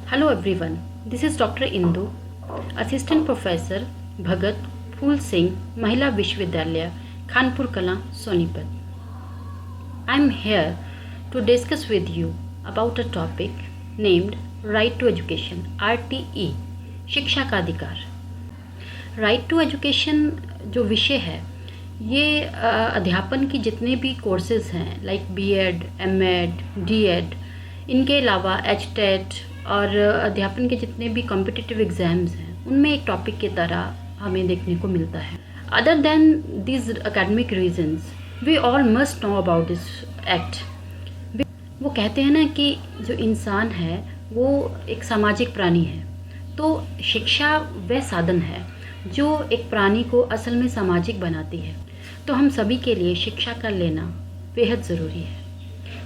Hello everyone, this is Dr. Indu, Assistant Professor, Bhagat Phool Singh, Mahila Vishwavidyalaya, Kanpur Kala, Sonipat. I am here to discuss with you about a topic named Right to Education, RTE, शिक्षा का अधिकार. Right to education जो विषय है ये अध्यापन की जितने भी कोर्सेज हैं लाइक बीएड, एमएड, डीएड, इनके अलावा एचटेट और अध्यापन के जितने भी कॉम्पिटिटिव एग्ज़ाम्स हैं उनमें एक टॉपिक की तरह हमें देखने को मिलता है. Other than this academic reasons we all must know about this act. वो कहते हैं ना कि जो इंसान है वो एक सामाजिक प्राणी है, तो शिक्षा वह साधन है जो एक प्राणी को असल में सामाजिक बनाती है. तो हम सभी के लिए शिक्षा का लेना बेहद ज़रूरी है.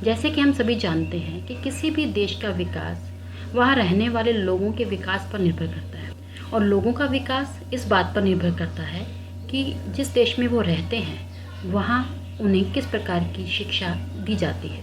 जैसे कि हम सभी जानते हैं कि किसी भी देश का विकास वहाँ रहने वाले लोगों के विकास पर निर्भर करता है, और लोगों का विकास इस बात पर निर्भर करता है कि जिस देश में वो रहते हैं वहाँ उन्हें किस प्रकार की शिक्षा दी जाती है.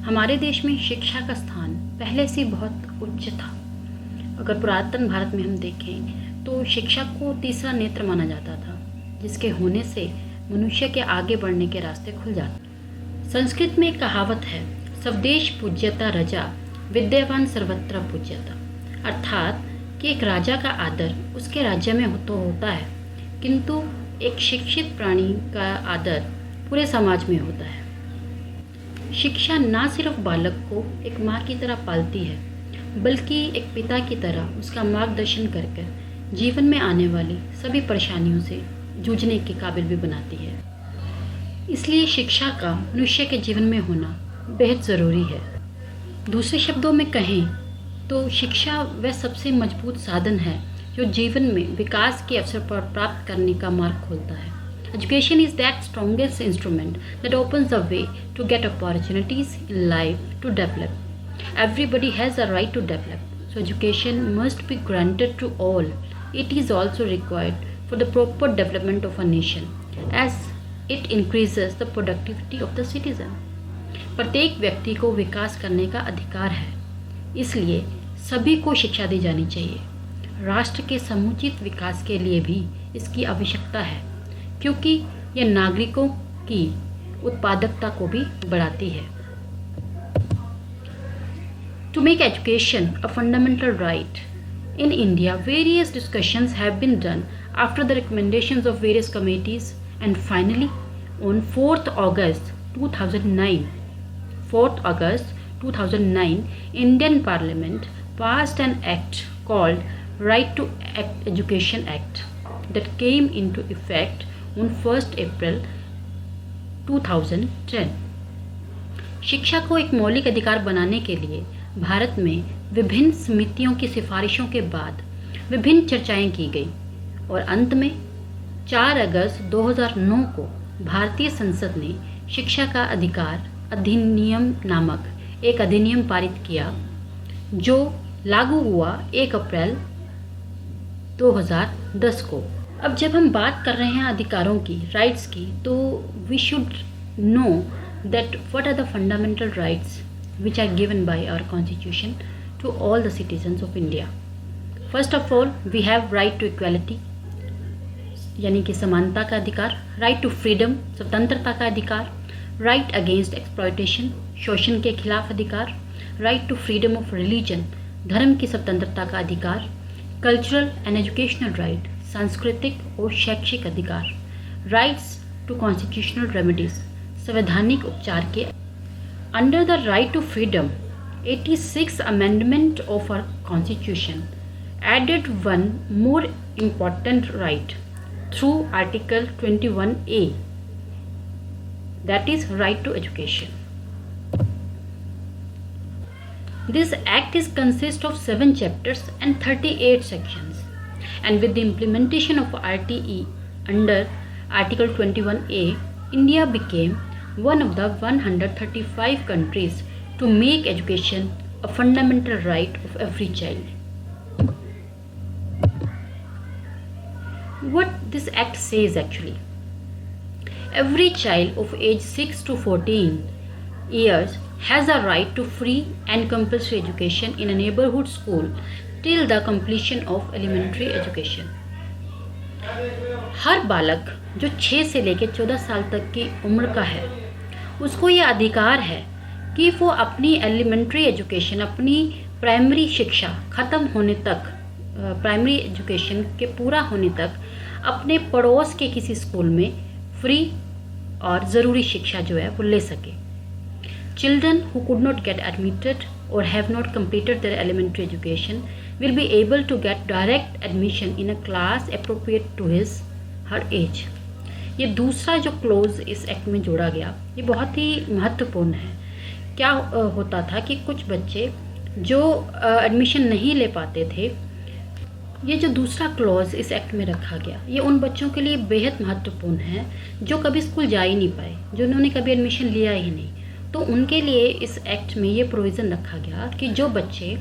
हमारे देश में शिक्षा का स्थान पहले से बहुत उच्च था. अगर पुरातन भारत में हम देखें तो शिक्षा को तीसरा नेत्र माना जाता था, जिसके होने से मनुष्य के आगे बढ़ने के रास्ते खुल जाते. संस्कृत में एक कहावत है, स्वदेश पूज्यता रजा, विद्यावान सर्वत्र पूज्यता. अर्थात कि एक राजा का आदर उसके राज्य में तो होता है, किंतु एक शिक्षित प्राणी का आदर पूरे समाज में होता है. शिक्षा ना सिर्फ बालक को एक माँ की तरह पालती है, बल्कि एक पिता की तरह उसका मार्गदर्शन कर जीवन में आने वाली सभी परेशानियों से जूझने के काबिल भी बनाती है. इसलिए शिक्षा का मनुष्य के जीवन में होना बेहद ज़रूरी है. दूसरे शब्दों में कहें तो शिक्षा वह सबसे मजबूत साधन है जो जीवन में विकास के अवसर पर प्राप्त करने का मार्ग खोलता है. Education is that strongest instrument that opens the way to get opportunities in life to develop. Everybody has a right to develop, so education must be granted to all. It is also required for the proper development of a nation, as it increases the productivity of the citizen. प्रत्येक व्यक्ति को विकास करने का अधिकार है, इसलिए सभी को शिक्षा दी जानी चाहिए. राष्ट्र के समुचित विकास के लिए भी इसकी आवश्यकता है, क्योंकि यह नागरिकों की उत्पादकता को भी बढ़ाती है. To make education a fundamental right, in India, various discussions have been done after the recommendations of various committees, and finally, on 4th August 2009, Indian Parliament passed an act called Right to Education Act that came into effect on 1st April 2010. शिक्षा को एक मौलिक अधिकार बनाने के लिए भारत में विभिन्न समितियों की सिफारिशों के बाद विभिन्न चर्चाएं की गई, और अंत में 4 अगस्त 2009 को भारतीय संसद ने शिक्षा का अधिकार अधिनियम नामक एक अधिनियम पारित किया, जो लागू हुआ 1 अप्रैल 2010 को. अब जब हम बात कर रहे हैं अधिकारों की, राइट्स की, तो we should know that what are the fundamental rights which are given by our constitution to all the citizens of India. First of all, we have right to equality, यानी कि समानता का अधिकार, right to freedom, स्वतंत्रता का अधिकार, right against exploitation, शोषण के खिलाफ अधिकार, right to freedom of religion, धर्म की स्वतंत्रता का अधिकार, cultural and educational right, सांस्कृतिक और शैक्षिक अधिकार, rights to constitutional remedies, संवैधानिक उपचार के. Under the right to freedom, 86th amendment of our constitution added one more important right through Article 21A, that is right to education. This act is consist of 7 chapters and 38 sections, and with the implementation of RTE under Article 21A, India became one of the 135 countries to make education a fundamental right of every child. What this act says actually, every child of age 6 to 14 years has a right to free and compulsory education in a neighborhood school till the completion of elementary education. हर बालक जो 6 से लेकर 14 साल तक की उम्र का है उसको ये अधिकार है कि वो अपनी एलिमेंट्री एजुकेशन, अपनी प्राइमरी शिक्षा ख़त्म होने तक, प्राइमरी एजुकेशन के पूरा होने तक अपने पड़ोस के किसी स्कूल में फ्री और ज़रूरी शिक्षा जो है वो ले सके. Children who could not get admitted or have not completed their elementary education will be able to get direct admission in a class appropriate to his her age. ये दूसरा जो क्लोज इस एक्ट में जोड़ा गया ये बहुत ही महत्वपूर्ण है. क्या होता था कि कुछ बच्चे जो एडमिशन नहीं ले पाते थे, ये जो दूसरा क्लॉज इस एक्ट में रखा गया ये उन बच्चों के लिए बेहद महत्वपूर्ण है जो कभी स्कूल जा ही नहीं पाए, जिन्होंने कभी एडमिशन लिया ही नहीं. तो उनके लिए इस एक्ट में ये प्रोविज़न रखा गया कि जो बच्चे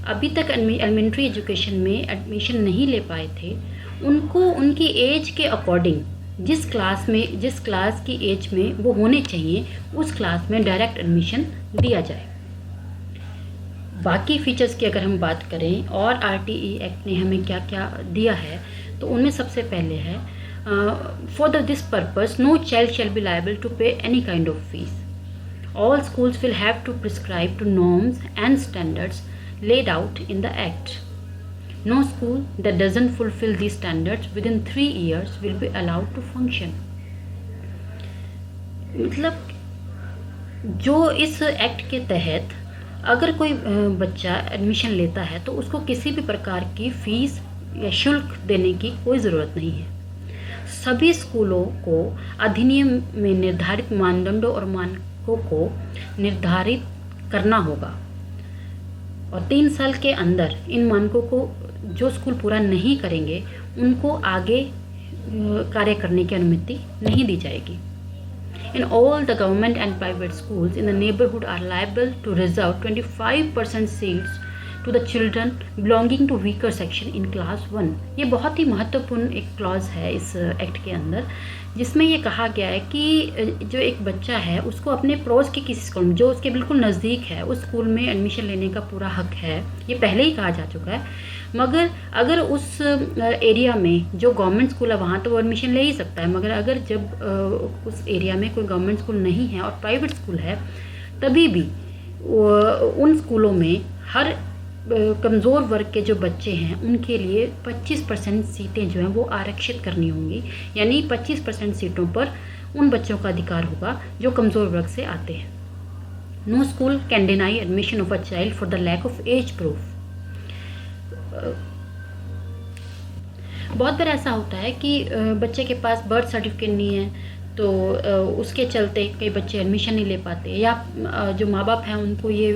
अभी तक एलिमेंट्री एजुकेशन में एडमिशन नहीं ले पाए थे उनको उनकी एज के अकॉर्डिंग जिस क्लास की एज में वो होने चाहिए उस क्लास में डायरेक्ट एडमिशन दिया जाए. बाकी फीचर्स की अगर हम बात करें और RTE एक्ट ने हमें क्या क्या दिया है तो उनमें सबसे पहले है for this purpose no child shall be liable to pay any kind of fees. All schools will have to prescribe to norms and standards laid out in the Act. No school that doesn't fulfill these standards within 3 years will be allowed to function. मतलब जो इस act के तहत अगर कोई बच्चा admission लेता है तो उसको किसी भी प्रकार की फ़ीस या शुल्क देने की कोई ज़रूरत नहीं है. सभी स्कूलों को अधिनियम में निर्धारित मानदंडों और मानकों को निर्धारित करना होगा और 3 साल के अंदर इन मानकों को जो स्कूल पूरा नहीं करेंगे उनको आगे कार्य करने की अनुमति नहीं दी जाएगी. In all the government and private schools in the neighborhood are liable to reserve 25% seats to the children belonging to weaker section in class 1. ये बहुत ही महत्वपूर्ण एक क्लॉज है इस एक्ट के अंदर जिसमें ये कहा गया है कि जो एक बच्चा है उसको अपने पड़ोस के किसी स्कूल में जो उसके बिल्कुल नज़दीक है उस स्कूल में एडमिशन लेने का पूरा हक है. ये पहले ही कहा जा चुका है, मगर अगर उस एरिया में जो गवर्नमेंट स्कूल है वहाँ तो वो एडमिशन ले ही सकता है, मगर अगर जब उस एरिया में कोई गवर्नमेंट स्कूल नहीं है और प्राइवेट स्कूल है तभी भी उन स्कूलों में हर कमज़ोर वर्ग के जो बच्चे हैं उनके लिए 25% सीटें जो हैं वो आरक्षित करनी होंगी. यानी 25% सीटों पर उन बच्चों का अधिकार होगा जो कमज़ोर वर्ग से आते हैं. No school can deny admission of a child for the lack of age proof. बहुत बार ऐसा होता है कि बच्चे के पास बर्थ सर्टिफिकेट नहीं है तो उसके चलते कई बच्चे एडमिशन नहीं ले पाते, या जो माँ बाप हैं उनको ये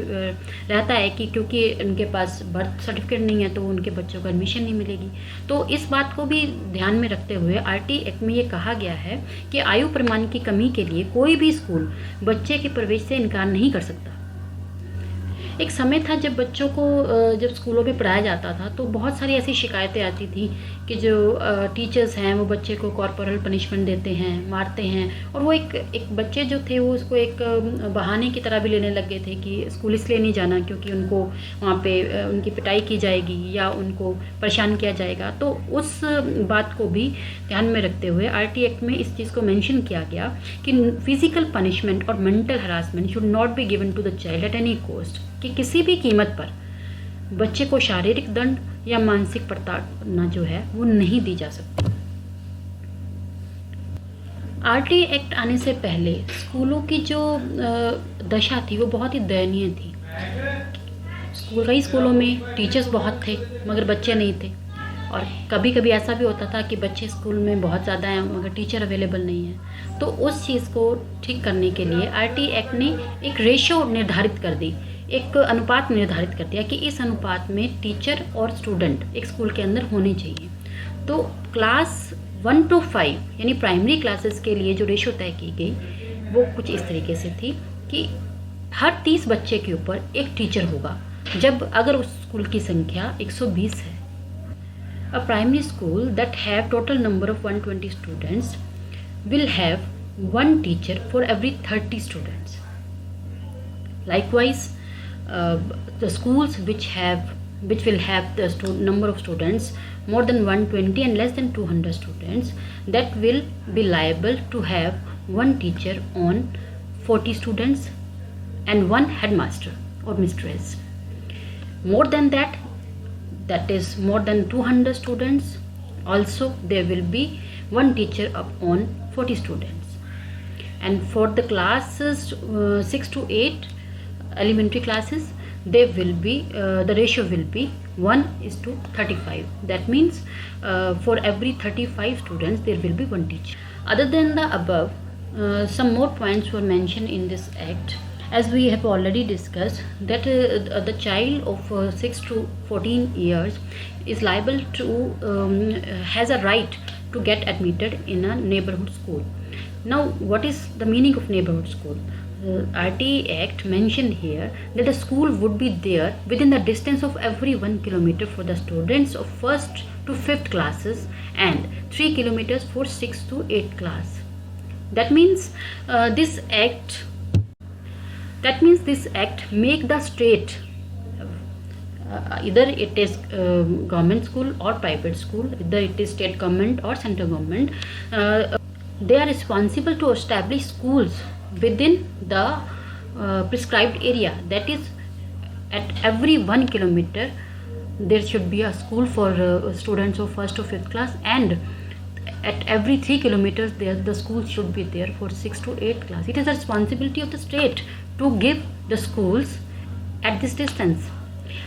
रहता है कि क्योंकि उनके पास बर्थ सर्टिफिकेट नहीं है तो उनके बच्चों को एडमिशन नहीं मिलेगी. तो इस बात को भी ध्यान में रखते हुए RTE एक्ट में ये कहा गया है कि आयु प्रमाण की कमी के लिए कोई भी स्कूल बच्चे के प्रवेश से इनकार नहीं कर सकता. एक समय था जब बच्चों को जब स्कूलों में पढ़ाया जाता था तो बहुत सारी ऐसी शिकायतें आती थी कि जो टीचर्स हैं वो बच्चे को कॉर्पोरल पनिशमेंट देते हैं, मारते हैं, और वो एक बच्चे जो थे वो उसको एक बहाने की तरह भी लेने लग गए थे कि स्कूल इसलिए नहीं जाना क्योंकि उनको वहाँ पे उनकी पिटाई की जाएगी या उनको परेशान किया जाएगा. तो उस बात को भी ध्यान में रखते हुए RTE एक्ट में इस चीज़ को मेंशन किया गया कि फिजिकल पनिशमेंट और mental harassment should not be given to the child at any cost, कि किसी भी कीमत पर बच्चे को शारीरिक दंड या मानसिक प्रताड़ना जो है वो नहीं दी जा सकती. RTE एक्ट आने से पहले स्कूलों की जो दशा थी वो बहुत ही दयनीय थी. कई स्कूलों में टीचर्स बहुत थे मगर बच्चे नहीं थे, और कभी कभी ऐसा भी होता था कि बच्चे स्कूल में बहुत ज़्यादा हैं मगर टीचर अवेलेबल नहीं है. तो उस चीज़ को ठीक करने के लिए RTE एक्ट ने एक रेशो निर्धारित कर दी, एक अनुपात निर्धारित कर दिया कि इस अनुपात में टीचर और स्टूडेंट एक स्कूल के अंदर होने चाहिए. तो क्लास 1 to 5 यानी प्राइमरी क्लासेस के लिए जो रेशो तय की गई वो कुछ इस तरीके से थी कि हर 30 बच्चे के ऊपर एक टीचर होगा, जब अगर उस स्कूल की संख्या 120 है. A primary school that have total number of 120 students will have one teacher for every 30 students. Likewise, the schools which will have the number of students more than 120 and less than 200 students, that will be liable to have one teacher on 40 students and one headmaster or mistress. More than that, that is more than 200 students, also there will be one teacher on 40 students. And for the classes 6 to 8 elementary classes, they will be the ratio will be 1:35. That means for every 35 students there will be one teacher. Other than the above, some more points were mentioned in this act. As we have already discussed, that the child of 6 to 14 years is liable to has a right to get admitted in a neighborhood school. Now, what is the meaning of neighborhood school? The RTA Act mentioned here that a school would be there within the distance of every 1 kilometer for the students of 1st to 5th classes and 3 kilometers for 6th to 8th class. That means this act make the state, either it is government school or private school, either it is state government or central government, they are responsible to establish schools within the prescribed area. That is, at every 1 kilometer there should be a school for students of 1st to 5th class, and at every 3 kilometers the school should be there for 6th to 8th class. It is the responsibility of the state to give the schools at this distance.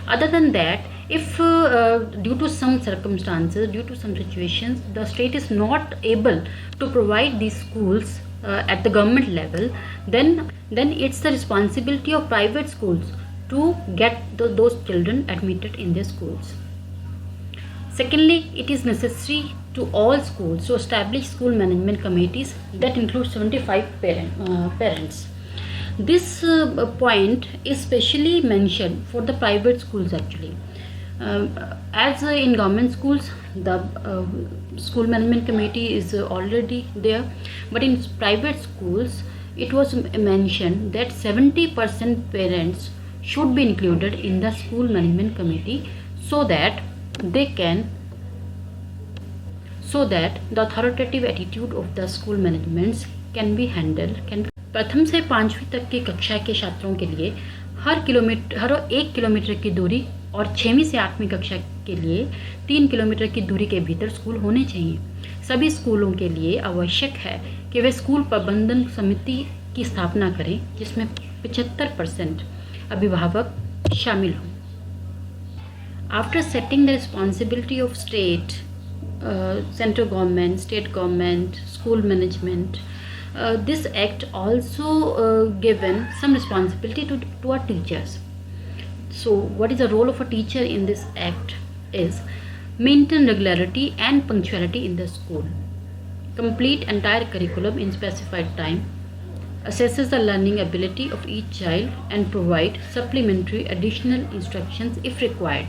Other than that, if due to some circumstances, due to some situations, the state is not able to provide these schools at the government level, then it's the responsibility of private schools to get those children admitted in their schools. Secondly, it is necessary to all schools to establish school management committees that include 75 parents. This point is specially mentioned for the private schools actually. As in government schools, the school management committee is already there, but in private schools it was mentioned that 70% parents should be included in the school management committee so that the authoritative attitude of the school managements can be handled. प्रथम से 5वीं तक की कक्षा के छात्रों के लिए हर 1 किलोमीटर की दूरी और 6वीं से 8वीं कक्षा के लिए 3 किलोमीटर की दूरी के भीतर स्कूल होने चाहिए। सभी स्कूलों के लिए आवश्यक है कि वे स्कूल प्रबंधन समिति की स्थापना करें जिसमें 75% अभिभावक शामिल हों। After setting the responsibility of state, central government, state government, school management, this act also given some responsibility to our teachers. So what is the role of a teacher in this act is maintain regularity and punctuality in the school, complete entire curriculum in specified time, assesses the learning ability of each child and provide supplementary additional instructions if required,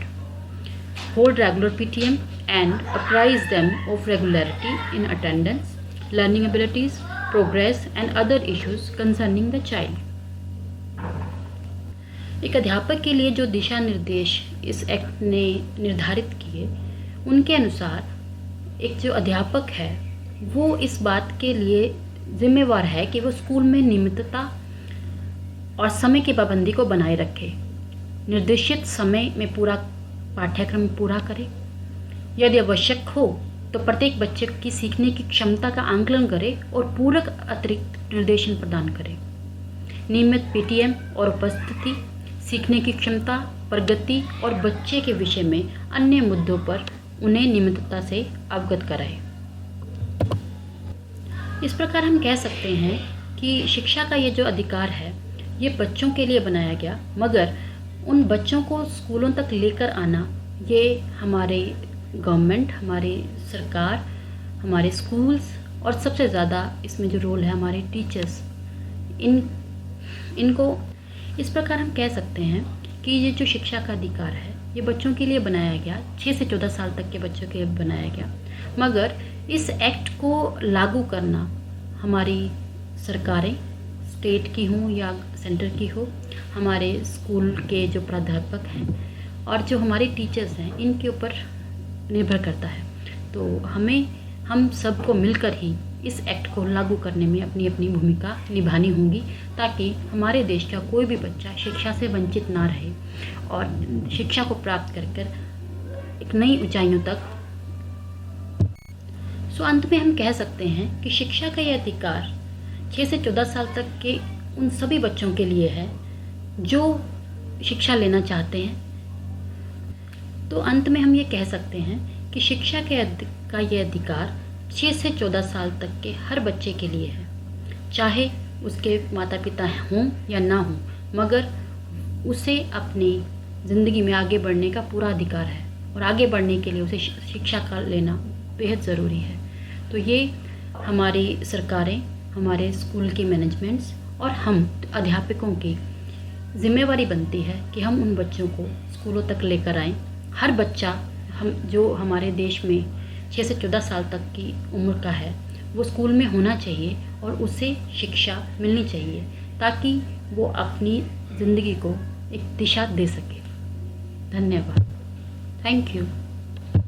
hold regular PTM and apprise them of regularity in attendance, learning abilities, progress and other issues concerning the child. एक अध्यापक के लिए जो दिशा निर्देश इस act ने निर्धारित किए, उनके अनुसार एक जो अध्यापक है वो इस बात के लिए जिम्मेवार है कि वो स्कूल में नियमितता और समय की पाबंदी को बनाए रखे, निर्देशित समय में पूरा पाठ्यक्रम पूरा करे, यदि आवश्यक हो तो प्रत्येक बच्चे की सीखने की क्षमता का आंकलन करे और पूरक अतिरिक्त निर्देशन प्रदान करे, नियमित पीटीएम और उपस्थिति, सीखने की क्षमता, प्रगति और बच्चे के विषय में अन्य मुद्दों पर उन्हें नियमितता से अवगत कराए। इस प्रकार हम कह सकते हैं कि शिक्षा का ये जो अधिकार है ये बच्चों के लिए बनाया गया, मगर उन बच्चों को स्कूलों तक लेकर आना ये हमारे गवर्नमेंट, हमारी सरकार, हमारे स्कूल्स और सबसे ज़्यादा इसमें जो रोल है हमारे टीचर्स, इनको इस प्रकार हम कह सकते हैं कि ये जो शिक्षा का अधिकार है ये बच्चों के लिए बनाया गया, 6 से 14 साल तक के बच्चों के लिए बनाया गया, मगर इस एक्ट को लागू करना हमारी सरकारें, स्टेट की हो या सेंटर की हो, हमारे स्कूल के जो प्राध्यापक हैं और जो हमारे टीचर्स हैं, इनके ऊपर निर्भर करता है। तो हम सबको मिलकर ही इस एक्ट को लागू करने में अपनी अपनी भूमिका निभानी होगी, ताकि हमारे देश का कोई भी बच्चा शिक्षा से वंचित ना रहे और शिक्षा को प्राप्त कर एक नई ऊंचाइयों तक। अंत में हम कह सकते हैं कि शिक्षा का यह अधिकार 6 से 14 साल तक के उन सभी बच्चों के लिए है जो शिक्षा लेना चाहते हैं। तो अंत में हम ये कह सकते हैं कि शिक्षा का यह अधिकार 6 से 14 साल तक के हर बच्चे के लिए है, चाहे उसके माता पिता हों या ना हों, मगर उसे अपनी ज़िंदगी में आगे बढ़ने का पूरा अधिकार है और आगे बढ़ने के लिए उसे शिक्षा का लेना बेहद ज़रूरी है। तो ये हमारी सरकारें, हमारे स्कूल के मैनेजमेंट्स और हम अध्यापकों की जिम्मेवारी बनती है कि हम उन बच्चों को स्कूलों तक लेकर आएँ। हर बच्चा जो हमारे देश में 6 से 14 साल तक की उम्र का है, वो स्कूल में होना चाहिए और उसे शिक्षा मिलनी चाहिए, ताकि वो अपनी ज़िंदगी को एक दिशा दे सके। धन्यवाद। Thank you.